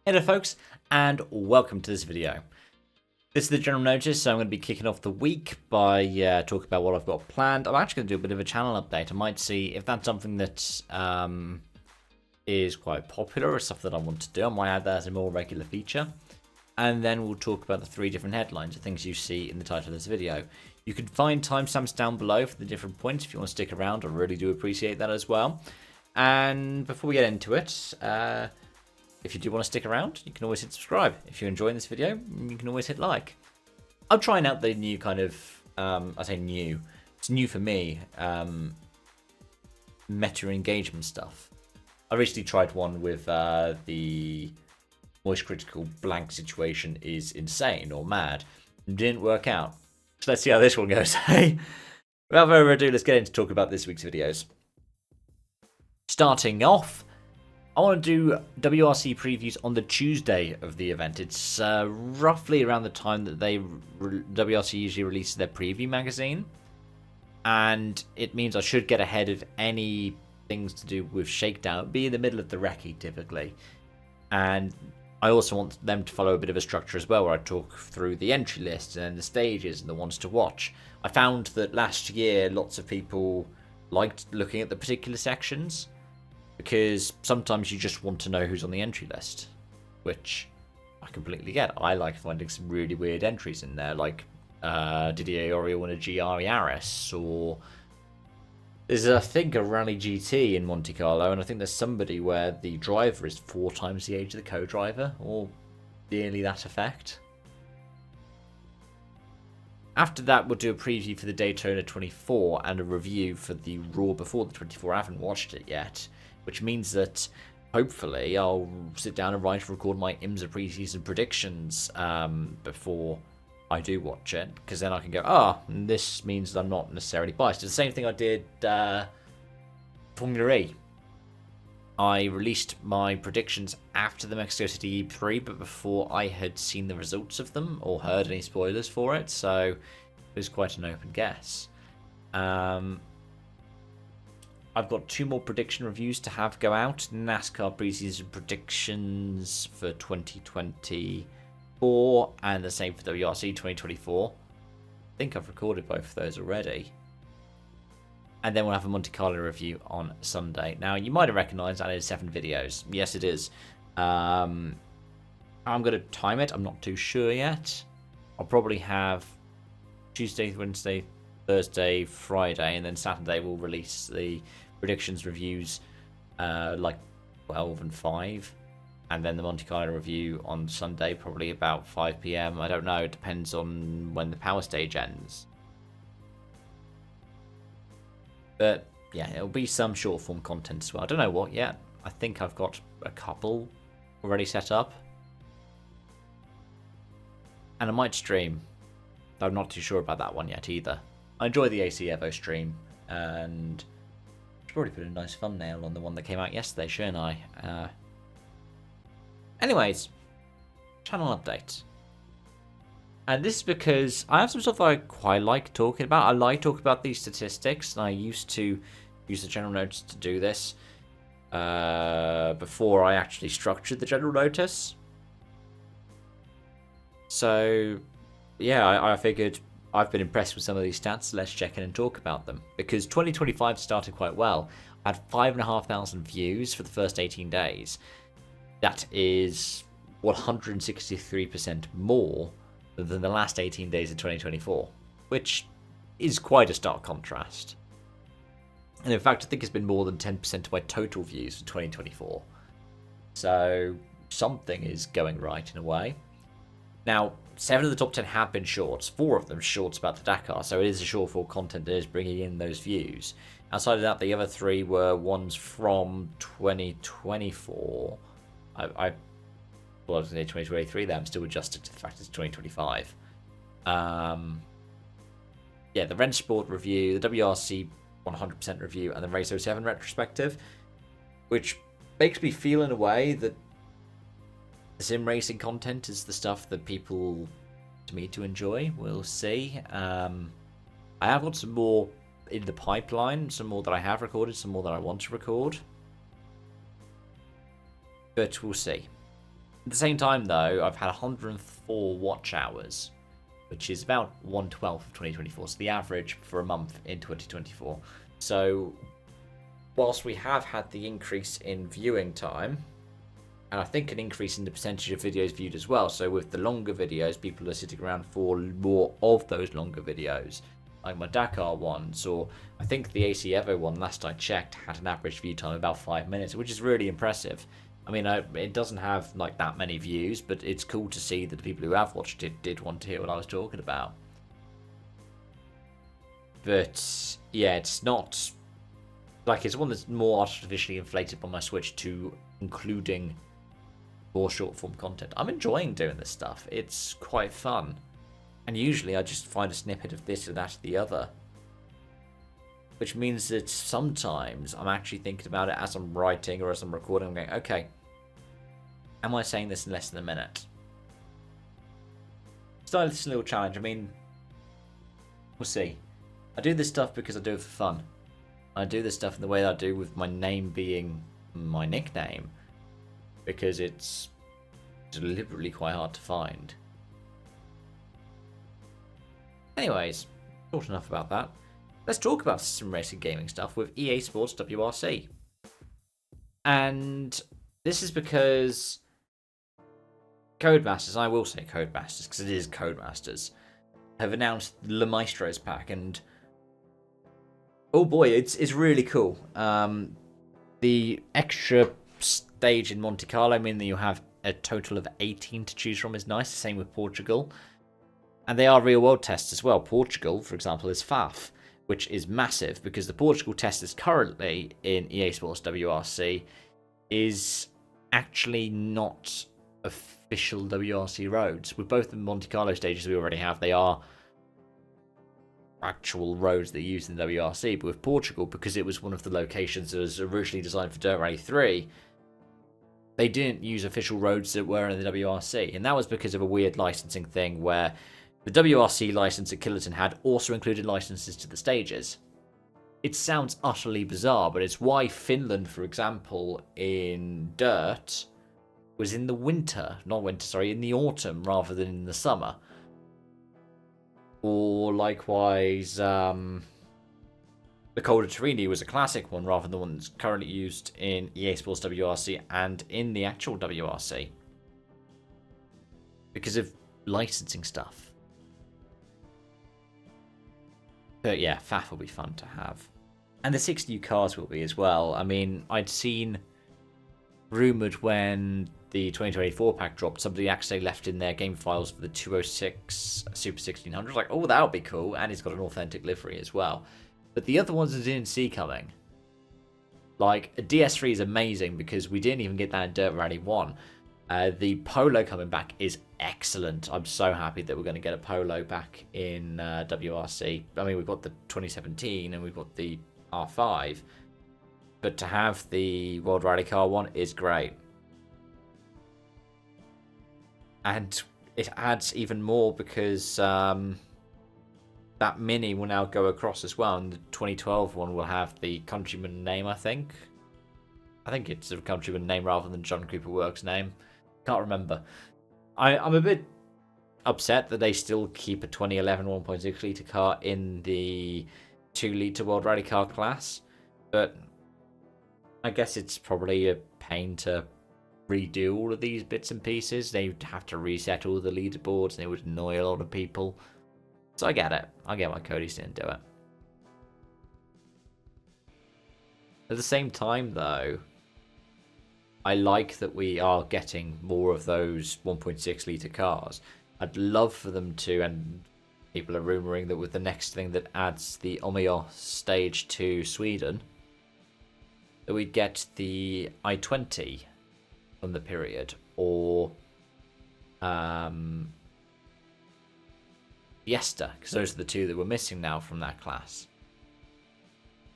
Hey there folks, and welcome to this video. This is the general notice, so I'm going to be kicking off the week by talking about what I've got planned. I'm actually going to do a bit of a channel update. I might see if that's something that is quite popular or stuff that I want to do. I might add that as a more regular feature. And then we'll talk about the 3 different headlines, the things you see in the title of this video. You can find timestamps down below for the different points if you want to stick around. I really do appreciate that as well. And before we get into it, if you do want to stick around, you can always hit subscribe. If you're enjoying this video, you can always hit like. I'm trying out the new kind of, I say new, it's new for me, meta engagement stuff. I recently tried one with the voice critical blank situation is insane or mad. It didn't work out. So let's see how this one goes. Without further ado, let's get into talk about this week's videos. Starting off, I want to do WRC previews on the Tuesday of the event. It's roughly around the time that WRC usually releases their preview magazine. And it means I should get ahead of any things to do with Shakedown. Be in the middle of the recce typically. And I also want them to follow a bit of a structure as well, where I talk through the entry list and the stages and the ones to watch. I found that last year lots of people liked looking at the particular sections, because sometimes you just want to know who's on the entry list, which I completely get. I like finding some really weird entries in there, like Didier Oriol in a GR Yaris, or there's, I think, a Rally GT in Monte Carlo, and I think there's somebody where the driver is 4 times the age of the co-driver, or nearly that effect. After that, we'll do a preview for the Daytona 24 and a review for the Raw before the 24. I haven't watched it yet, which means that hopefully I'll sit down and record my IMSA preseason predictions before I do watch it, because then I can go, this means that I'm not necessarily biased. It's the same thing I did Formula E. I released my predictions after the Mexico City E3, but before I had seen the results of them or heard any spoilers for it, so it was quite an open guess. I've got 2 more prediction reviews to have go out. NASCAR preseason predictions for 2024 and the same for WRC 2024. I think I've recorded both of those already. And then we'll have a Monte Carlo review on Sunday. Now, you might have recognised that is 7 videos. Yes, it is. I'm going to time it. I'm not too sure yet. I'll probably have Tuesday, Wednesday, Thursday, Friday, and then Saturday we'll release the predictions reviews like 12 and 5, and then the Monte Carlo review on Sunday, probably about 5 PM. I don't know, it depends on when the power stage ends. But yeah, it'll be some short form content as well. I don't know what yet. I think I've got a couple already set up, and I might stream. I'm not too sure about that one yet either. I enjoy the AC Evo stream, and I've already put a nice thumbnail on the one that came out yesterday, shouldn't I? Anyways, channel update. And this is because I have some stuff that I quite like talking about. I like talking about these statistics, and I used to use the general notice to do this before I actually structured the general notice. So, yeah, I figured I've been impressed with some of these stats, so let's check in and talk about them. Because 2025 started quite well. I had 5,500 views for the first 18 days. That is 163% more than the last 18 days of 2024, which is quite a stark contrast. And in fact, I think it's been more than 10% of my total views for 2024. So something is going right in a way. Now, 7 of the top 10 have been shorts, 4 of them shorts about the Dakar, so it is a short form content that is bringing in those views. Outside of that, the other 3 were ones from 2024. I was in 2023 there, I'm still adjusted to the fact it's 2025. Yeah, the Rennsport review, the WRC 100% review, and the Race 07 retrospective, which makes me feel in a way that the sim racing content is the stuff that people to me to enjoy. We'll see. I have got some more in the pipeline, some more that I have recorded, some more that I want to record. But we'll see. At the same time, though, I've had 104 watch hours, which is about 1/12 of 2024, so the average for a month in 2024. So, whilst we have had the increase in viewing time, and I think an increase in the percentage of videos viewed as well, so with the longer videos, people are sitting around for more of those longer videos, like my Dakar ones, or I think the AC Evo one, last I checked, had an average view time of about 5 minutes, which is really impressive. I mean, it doesn't have like that many views, but it's cool to see that the people who have watched it did want to hear what I was talking about. But yeah, it's not like it's one that's more artificially inflated by my switch to including more short form content. I'm enjoying doing this stuff. It's quite fun. And usually I just find a snippet of this or that or the other. Which means that sometimes I'm actually thinking about it as I'm writing or as I'm recording. I'm going, okay, am I saying this in less than a minute? Style this little challenge. I mean, we'll see. I do this stuff because I do it for fun. I do this stuff in the way that I do with my name being my nickname. Because it's deliberately quite hard to find. Anyways, thought enough about that. Let's talk about some racing gaming stuff with EA Sports WRC. And this is because Codemasters, I will say Codemasters because it is Codemasters, have announced Le Maestros Pack, and oh boy, it's really cool. The extra stage in Monte Carlo, I mean that you have a total of 18 to choose from, is nice. The same with Portugal. And they are real world tests as well. Portugal, for example, is FAF, which is massive because the Portugal test is currently in EA Sports WRC is actually not official WRC roads. With both the Monte Carlo stages we already have, they are actual roads that are used in the WRC. But with Portugal, because it was one of the locations that was originally designed for Dirt Rally 3, they didn't use official roads that were in the WRC. And that was because of a weird licensing thing where the WRC license at Killerton had also included licenses to the stages. It sounds utterly bizarre, but it's why Finland, for example, in Dirt, was in the in the autumn rather than in the summer. Or likewise, the Col de Torini was a classic one rather than the one that's currently used in EA Sports WRC and in the actual WRC. Because of licensing stuff. But yeah, FAF will be fun to have. And the 6 new cars will be as well. I mean, I'd seen rumoured when the 2024 pack dropped, somebody actually left in their game files for the 206 Super 1600. Like, oh, that would be cool. And it's got an authentic livery as well. But the other ones I didn't see coming. Like, a DS3 is amazing because we didn't even get that in Dirt Rally 1. The Polo coming back is excellent. I'm so happy that we're going to get a Polo back in WRC. I mean, we've got the 2017 and we've got the R5. But to have the World Rally Car one is great. And it adds even more because that Mini will now go across as well. And the 2012 one will have the Countryman name, I think. I think it's a Countryman name rather than John Cooper Works name. Can't remember. I'm a bit upset that they still keep a 2011 1.6 litre car in the 2 litre World Rally Car class. But I guess it's probably a pain to redo all of these bits and pieces. They'd have to reset all the leaderboards and it would annoy a lot of people. So I get it. I get why Cody's didn't do it. At the same time, though, I like that we are getting more of those 1.6 litre cars. I'd love for them to, and people are rumouring that with the next thing that adds the Omeo stage to Sweden, that we'd get the I-20 from the period, or Fiesta, because those are the two that we're missing now from that class.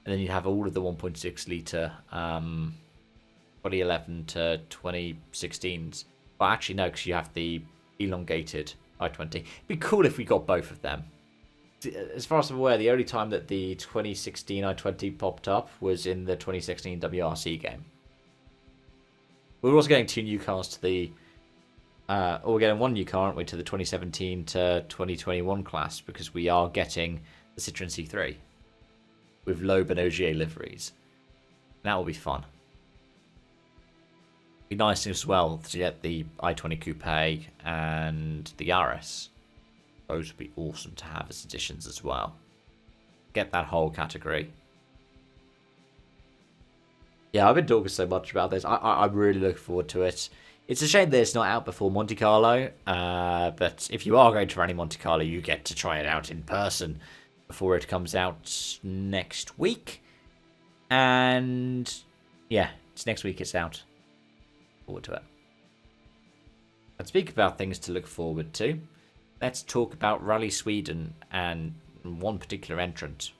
And then you'd have all of the 1.6 litre 2011 to 2016s. Well, actually, no, because you have the elongated I-20. It'd be cool if we got both of them. As far as I'm aware, the only time that the 2016 I-20 popped up was in the 2016 WRC game. We're also getting 2 new cars to the Or we're getting one new car, aren't we, to the 2017 to 2021 class, because we are getting the Citroen C3 with Loeb and OGA liveries. That will be fun. Be nice as well to get the i20 Coupe and the RS. Those would be awesome to have as additions as well. Get that whole category. Yeah, I've been talking so much about this. I'm really looking forward to it. It's a shame that it's not out before Monte Carlo, but if you are going to Rally Monte Carlo, you get to try it out in person before it comes out next week. And yeah, it's next week it's out. Forward to it. Let's speak about things to look forward to. Let's talk about Rally Sweden and one particular entrant.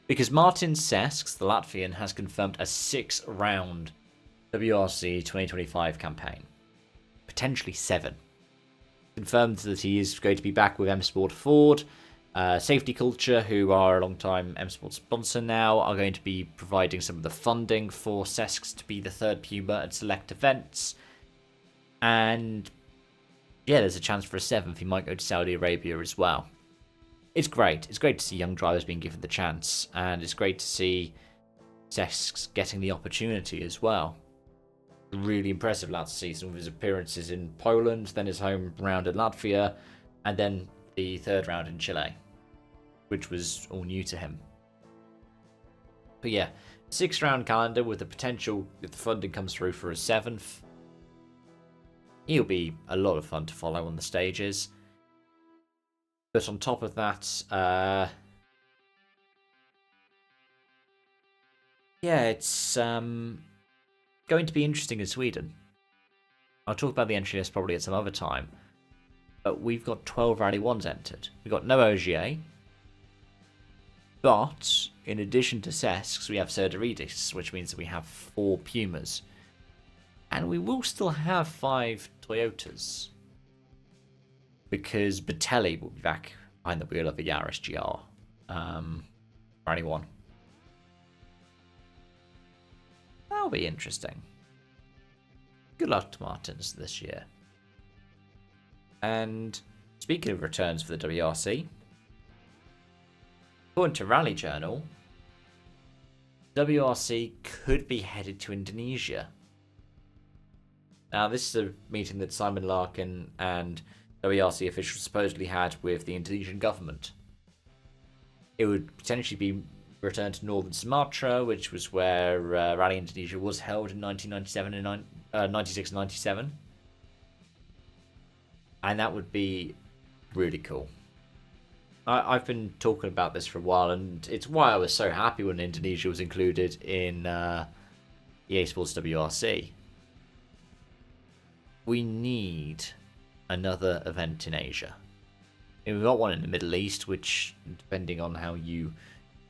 Because Martin Sesks, the Latvian, has confirmed a 6-round WRC 2025 campaign. Potentially 7. Confirmed that he is going to be back with M Sport Ford. Safety Culture, who are a long-time M Sport sponsor now, are going to be providing some of the funding for Sesks to be the third Puma at select events. And yeah, there's a chance for a 7th. He might go to Saudi Arabia as well. It's great. It's great to see young drivers being given the chance, and it's great to see Sesks getting the opportunity as well. Really impressive last season with his appearances in Poland, then his home round in Latvia, and then the third round in Chile, which was all new to him. But yeah, 6-round calendar with the potential, if the funding comes through, for a 7th. He'll be a lot of fun to follow on the stages. But on top of that, yeah, it's going to be interesting in Sweden. I'll talk about the entry list probably at some other time. But we've got 12 Rally 1s entered. We've got no OGA. But in addition to Sesks, we have Serdaridis, which means that we have 4 Pumas. And we will still have 5 Toyotas. Because Batelli will be back behind the wheel of the Yaris GR. Rally 1. That'll be interesting. Good luck to Martins this year. And speaking of returns for the WRC, according to Rally Journal, WRC could be headed to Indonesia. Now, this is a meeting that Simon Larkin and WRC officials supposedly had with the Indonesian government. It would potentially be returned to northern Sumatra, which was where Rally Indonesia was held in 1997 and 96 and 97. And that would be really cool. I've been talking about this for a while, and it's why I was so happy when Indonesia was included in EA Sports WRC. We need another event in Asia. And we've got one in the Middle East, which, depending on how you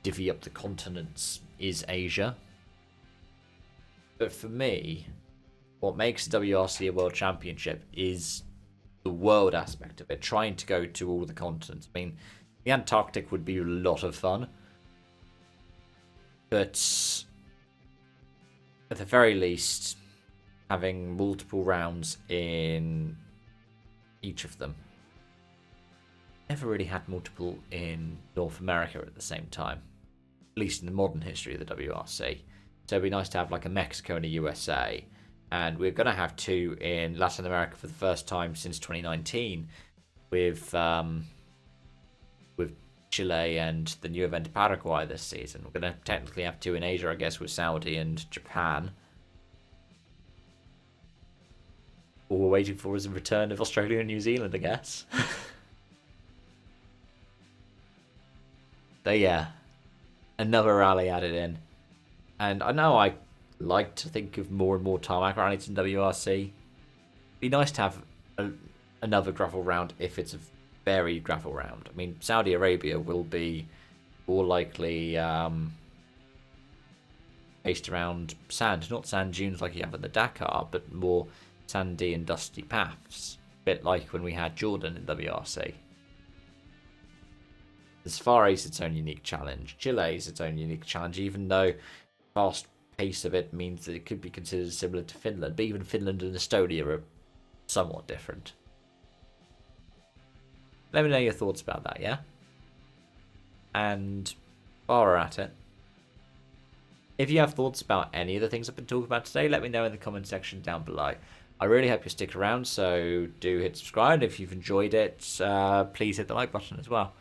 divvy up the continents, is Asia. But for me, what makes the WRC a World Championship is the world aspect of it, trying to go to all the continents. I mean, the Antarctic would be a lot of fun, but at the very least, having multiple rounds in each of them. Never really had multiple in North America at the same time, at least in the modern history of the WRC. So it'd be nice to have like a Mexico and a USA. And we're going to have 2 in Latin America for the first time since 2019 with Chile and the new event Paraguay this season. We're going to technically have 2 in Asia, I guess, with Saudi and Japan. All we're waiting for is a return of Australia and New Zealand, I guess. So yeah, another rally added in. And I know I like to think of more and more tarmac rallies in WRC. Be nice to have another gravel round if it's a varied gravel round. I mean, Saudi Arabia will be more likely based around sand, not sand dunes like you have at the Dakar, but more sandy and dusty paths, a bit like when we had Jordan in WRC. The Safari is its own unique challenge. Chile is its own unique challenge, even though fast pace of it means that it could be considered similar to Finland, but even Finland and Estonia are somewhat different. Let me know your thoughts about that, yeah? And while we're at it, if you have thoughts about any of the things I've been talking about today, let me know in the comment section down below. I really hope you stick around, so do hit subscribe. If you've enjoyed it, please hit the like button as well.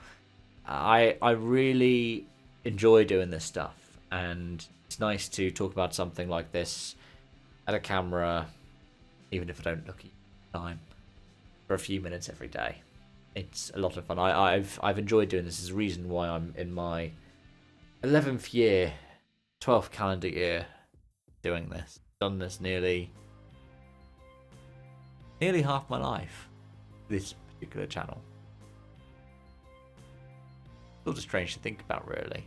I really enjoy doing this stuff, and it's nice to talk about something like this at a camera, even if I don't look at time, for a few minutes every day. It's a lot of fun. I've enjoyed doing this. There's a reason why I'm in my 11th year, 12th calendar year doing this. Done this nearly half my life, this particular channel. Sort of strange to think about, really.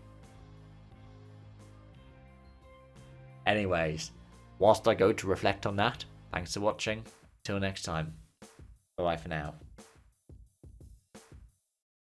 Anyways, whilst I go to reflect on that, thanks for watching. Till next time. Bye for now.